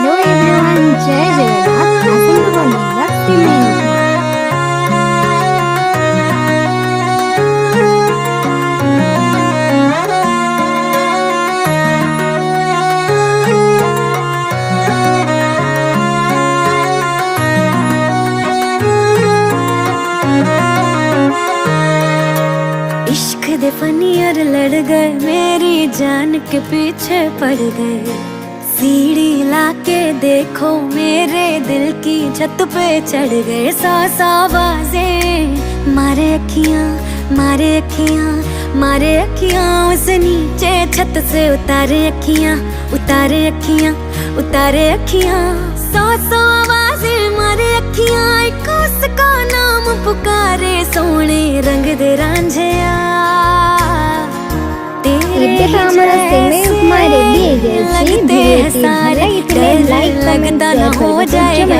Hello everyone, जय जगन्नाथ। आसन को बनेगा सिमरन। इश्क दे फनियर लड़ गए, मेरी जान के पीछे पड़ गए। सीढ़ी लाके देखो, मेरे दिल की छत पे चढ़ गए। सौ सौ आवाजें मारे अखियां, मारे अखियां, मारे अखियां। उस नीचे छत से उतारे अखियां, उतारे अखियां, उतारे अखियां। सौ सौ आवाजें मारे अखियां, एक उसका नाम पुकारे। सोने रंग दे रांझिया लगता न हो जाएगा।